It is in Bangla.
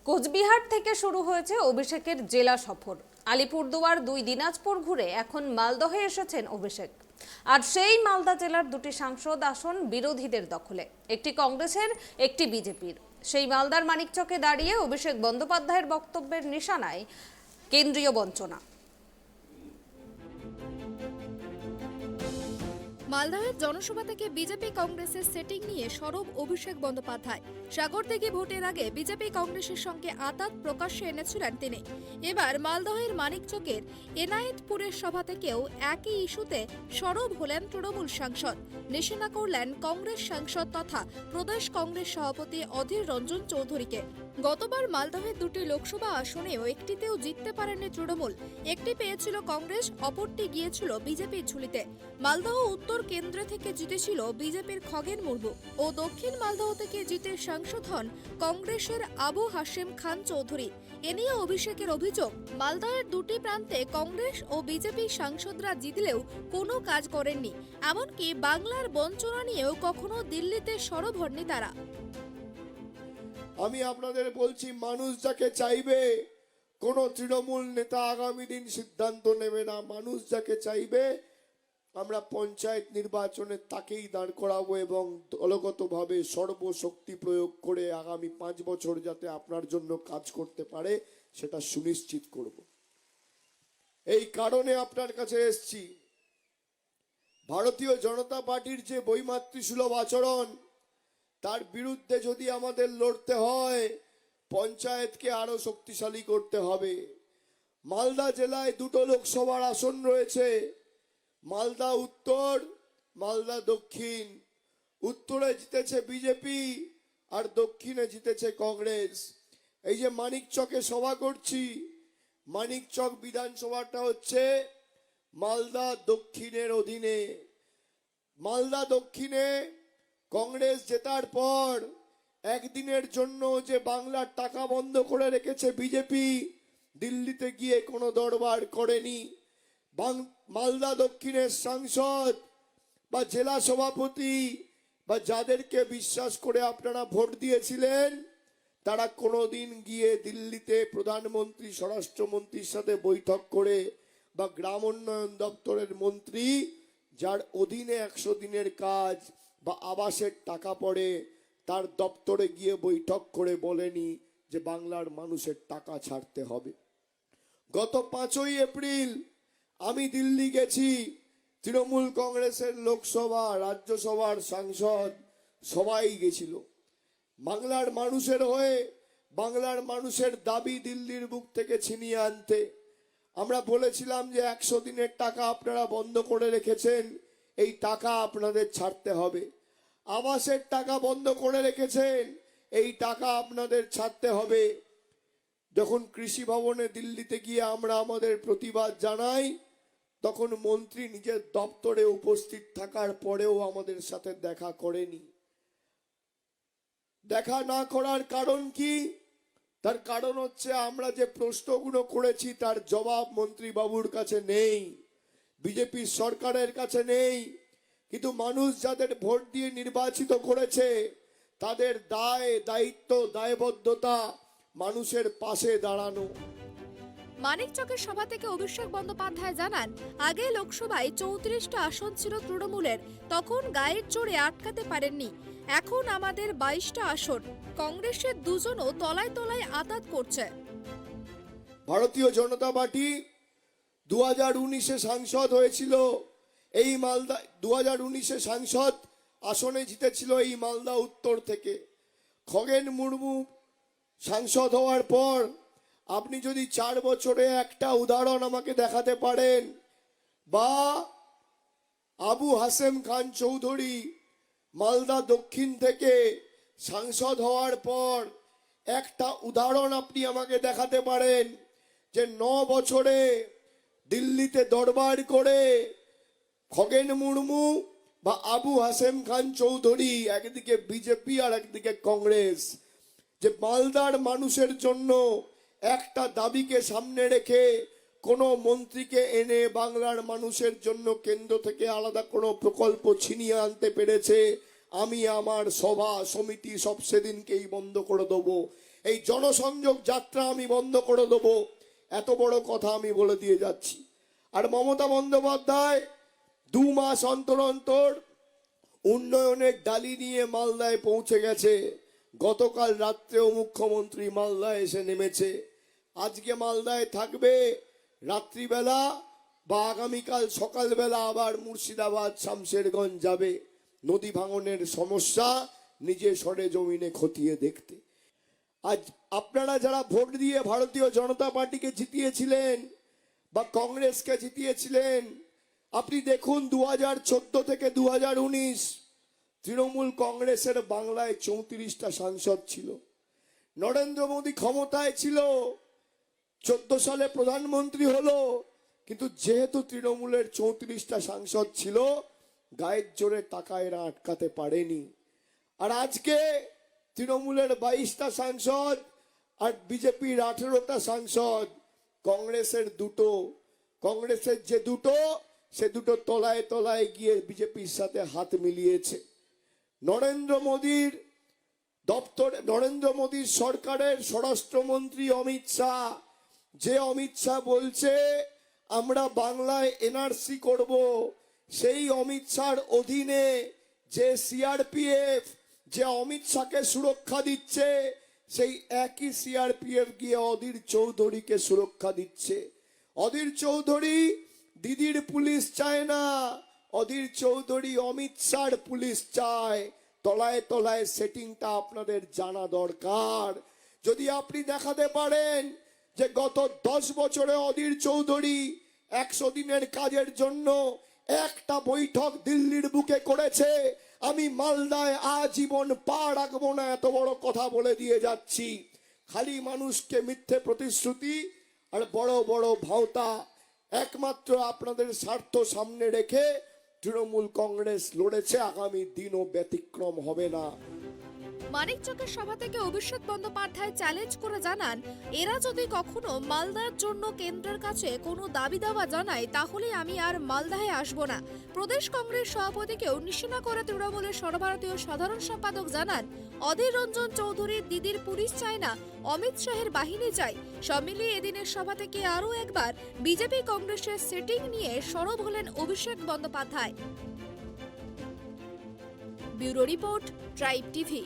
কোচবিহার থেকে শুরু হয়েছে অভিষেকের জেলা সফর। আলিপুরদুয়ার, দিনাজপুর ঘুরে এখন মালদহে এসেছেন অভিষেক। আর সেই মালদা জেলার দুটি সাংসদ আসন বিরোধীদের দখলে, একটি কংগ্রেসের, একটি বিজেপির। সেই মালদার মানিকচকে দাঁড়িয়ে অভিষেক বন্দ্যোপাধ্যায়ের বক্তব্যের নিশানায় কেন্দ্রীয় বঞ্চনা। মালদহের জনসভা থেকে বিজেপি কংগ্রেসের সেটিং নিয়ে সরব অভিষেক বন্দ্যোপাধ্যায়। সাগরদিঘি ভোটের আগে বিজেপি কংগ্রেসের সঙ্গে আঁতাত প্রকাশ্যে এনেছিলেন তিনি। এবার মালদহের মানিকচকের এনায়েতপুরের সভা থেকেও একই ইস্যুতে সরব হলেন তৃণমূল সাংসদ। নিশানা করলেন কংগ্রেস সাংসদ তথা প্রদেশ কংগ্রেস সভাপতি অধীর রঞ্জন চৌধুরীকে। গতবার মালদহের দুটি লোকসভা আসনেও একটিতেও জিততে পারেনি তৃণমূল। একটি পেয়েছিল কংগ্রেস, অপরটি গিয়েছিল বিজেপির ঝুলিতে। মালদহ উত্তর কেন্দ্র থেকে জিতেছিল বিজেপির খগেন মুর্মু ও দক্ষিণ মালদহ থেকে জিতে সাংসদ হন কংগ্রেসের আবু হাশেম খান চৌধুরী। এ নিয়ে অভিষেকের অভিযোগ, মালদহের দুটি প্রান্তে কংগ্রেস ও বিজেপি সাংসদরা জিতলেও কোনো কাজ করেননি। এমনকি বাংলার বঞ্চনা নিয়েও কখনো দিল্লিতে সরব হননি তারা। আমি আপনাদের বলছি, মানুষ যাকে চাইবে, কোন তৃণমূল নেতা আগামী দিন সিদ্ধান্ত নেবে না। মানুষ যাকে চাইবে আমরা পঞ্চায়েত নির্বাচনে তাকেই দাঁড় করাবো এবং দলগতভাবে সর্বশক্তি প্রয়োগ করে আগামী 5 বছর যাতে আপনার জন্য কাজ করতে পারে সেটা সুনিশ্চিত করব। এই কারণে আপনার কাছে এসেছি। ভারতীয় জনতা পার্টির যে বৈমাতৃসুলভ আচরণ, তার বিরুদ্ধে যদি আমাদের লড়তে হয়, পঞ্চায়েতকে আরো শক্তিশালী করতে হবে। মালদা জেলায় দুটো লোকসভার আসন রয়েছে, মালদা উত্তর, মালদা দক্ষিণ। উত্তরে জিতেছে বিজেপি আর দক্ষিণে জিতেছে কংগ্রেস। এই যে মানিকচকে সভা করছি, মানিকচক বিধানসভাটা হচ্ছে মালদা দক্ষিণের অধীনে। মালদা দক্ষিণে কংগ্রেস জেতার পর একদিনের জন্য যে বাংলার টাকা বন্ধ করে রেখেছে বিজেপি, দিল্লিতে গিয়ে কোনো দরবার করেনি। মালদা দক্ষিণের সাংসদ বা জেলা সভাপতি বা যাদেরকে বিশ্বাস করে আপনারা ভোট দিয়েছিলেন, তারা কোনোদিন গিয়ে দিল্লিতে প্রধানমন্ত্রী, স্বরাষ্ট্রমন্ত্রীর সাথে বৈঠক করে বা গ্রাম উন্নয়ন দপ্তরের মন্ত্রী, যার অধীনে 100 দিনের কাজ বা আবাসের টাকা পড়ে, তার দপ্তরে গিয়ে বৈঠক করে বলেনি যে বাংলার মানুষের টাকা ছাড়তে হবে। গত 5ই এপ্রিল আমি দিল্লি গেছি, তৃণমূল কংগ্রেসের লোকসভা, রাজ্যসভার সাংসদ সবাই গেছিল বাংলার মানুষের হয়ে, বাংলার মানুষের দাবি দিল্লির বুক থেকে ছিনিয়ে আনতে। আমরা বলেছিলাম যে 100 দিনের টাকা আপনারা বন্ধ করে রেখেছেন, এই টাকা আপনাদের ছাড়তে হবে। আবাসের টাকা বন্ধ করে রেখেছেন, এই টাকা আপনাদের ছাড়তে হবে। যখন কৃষি ভবনে দিল্লিতে গিয়ে আমরা আমাদের প্রতিবাদ জানাই, তখন মন্ত্রী নিজের দপ্তরে উপস্থিত থাকার পরেও আমাদের সাথে দেখা করেনি। দেখা না করার কারণ কি? তার কারণ হচ্ছে আমরা যে প্রশ্নগুলো করেছি তার জবাব মন্ত্রী বাবুর কাছে নেই, বিজেপি সরকারের কাছে নেই। কিন্তু মানুষ যাদের ভোট দিয়ে নির্বাচিত করেছে, তাদের দায়, দায়িত্ব, দায়বদ্ধতা মানুষের পাশে দাঁড়ানো। মানিকচকের সভা থেকে অভিষেক বন্দ্যোপাধ্যায় জানান, আগে লোকসভায় 34টা আসন ছিল তৃণমূলের, তখন গায়ের জোরে আটকাতে পারেননি। এখন আমাদের 22টা আসন। কংগ্রেসের দুজনও তলায় তলায় আঁতাত করছে। ভারতীয় জনতা পার্টি 2019-এ সাংসদ হয়েছিল এই মালদা, 2019-এ সাংসদ আসনে জিতেছিল এই মালদা উত্তর থেকে। খগেন মুর্মু সাংসদ হওয়ার পর আপনি যদি 4 বছরে একটা উদাহরণ আমাকে দেখাতে পারেন, বা আবু হাশেম খান চৌধুরী মালদা দক্ষিণ থেকে সাংসদ হওয়ার পর একটা উদাহরণ আপনি আমাকে দেখাতে পারেন যে 9 বছরে দিল্লিতে দরবার করে খগেন মুর্মু বা আবু হাশেম খান চৌধুরী, একদিকে বিজেপি আর একদিকে কংগ্রেস, যে মালদার মানুষের জন্য একটা দাবিকে সামনে রেখে কোনো মন্ত্রীকে এনে বাংলার মানুষের জন্য কেন্দ্র থেকে আলাদা কোনো প্রকল্প ছিনিয়ে আনতে পেরেছে। আমি আমার সভা সমিতি সব সেদিনকেই বন্ধ করে দেবো। এই জনসংযোগ যাত্রা আমি বন্ধ করে দেবো, এত বড় কথা আমি বলে দিয়ে যাচ্ছি। আর মমতা বন্দ্যোপাধ্যায় 2 মাস অন্তর অন্তর উন্নয়নের ডালি নিয়ে মালদায় পৌঁছে গেছে। গতকাল রাত্রেও মুখ্যমন্ত্রী মালদায় এসে নেমেছে। আজকে মালদায় থাকবে, রাত্রিবেলা বা আগামীকাল সকালবেলা আবার মুর্শিদাবাদ শামশেরগঞ্জ যাবে নদী ভাঙনের সমস্যা নিজে সরে জমিনে খতিয়ে দেখতে। আজ আপনারা যারা ভোট দিয়ে ভারতীয় জনতা পার্টিকে জিতিয়েছিলেন বা কংগ্রেসকে জিতিয়েছিলেন, আপনি দেখুন 2014 থেকে 2019 তৃণমূল কংগ্রেসের বাংলায় 34টা সাংসদ ছিল। নরেন্দ্র মোদী ক্ষমতায় ছিল, 14 সালে প্রধানমন্ত্রী হলো, কিন্তু যেহেতু তৃণমূলের 34টা সাংসদ ছিল, গায়ের জোরে টাকা এরা আটকাতে পারেনি। আর আজকে তৃণমূলের 22টা সাংসদ আর বিজেপির 18টা সাংসদ, কংগ্রেসের 2টো, কংগ্রেসের যে 2টো সে 2টো তলায় তলায় গিয়ে বিজেপির সাথে হাত মিলিয়েছে। নরেন্দ্র মোদীর দপ্তরে, নরেন্দ্র মোদীর সরকারের স্বরাষ্ট্রমন্ত্রী অমিত শাহ, যে অমিত শাহ বলছে আমরা বাংলায় এনআরসি করব, সেই অমিত শাহর অধীনে যে সিআরপিএফ যে অমিত শাহকে সুরক্ষা দিচ্ছে, সেই একই সিআরপিএফ গিয়ে অধীর চৌধুরীকে সুরক্ষা দিচ্ছে। অধীর চৌধুরী দিদির পুলিশ চায় না, অধীর চৌধুরী অমিত শাহর পুলিশ চায়। তলায় তলায় সেটিংটা আপনাদের জানা দরকার। যদি আপনি দেখাতে পারেন যে গত 10 বছরে অধীর চৌধুরী 100 দিনের কাজের জন্য একটা বৈঠক দিল্লির বুকে করেছে, আমি মালদায় আজীবন পা রাখবো না, এত বড় কথা বলে দিয়ে যাচ্ছি। খালি মানুষকে মিথ্যে প্রতিশ্রুতি আর বড় বড় ভাওতা, একমাত্র আপনাদের স্বার্থ সামনে রেখে তৃণমূল কংগ্রেস লড়েছে, আগামী দিনও ব্যতিক্রম হবে না। মানিকচকের সভা থেকে অভিষেক বন্দ্যোপাধ্যায় চ্যালেঞ্জ করে জানান, এরা যদি কখনো মালদার জন্য কেন্দ্রের কাছে কোনো দাবি দাওয়া জানায় তাহলে আমি আর মালদায় আসব না। প্রদেশ কংগ্রেস সভাপতিকেও নিশানা করে তৃণমূলের সর্বভারতীয় সাধারণ সম্পাদক জানান, অধীর রঞ্জন চৌধুরীর দিদির পুলিশ চায় না, অমিত শাহের বাহিনী চাই। সব মিলিয়ে এদিনের সভা থেকে আরও একবার বিজেপি কংগ্রেসের সেটিং নিয়ে সরব হলেন Abhishek Bandyopadhyay. Bureau report, tribe TV.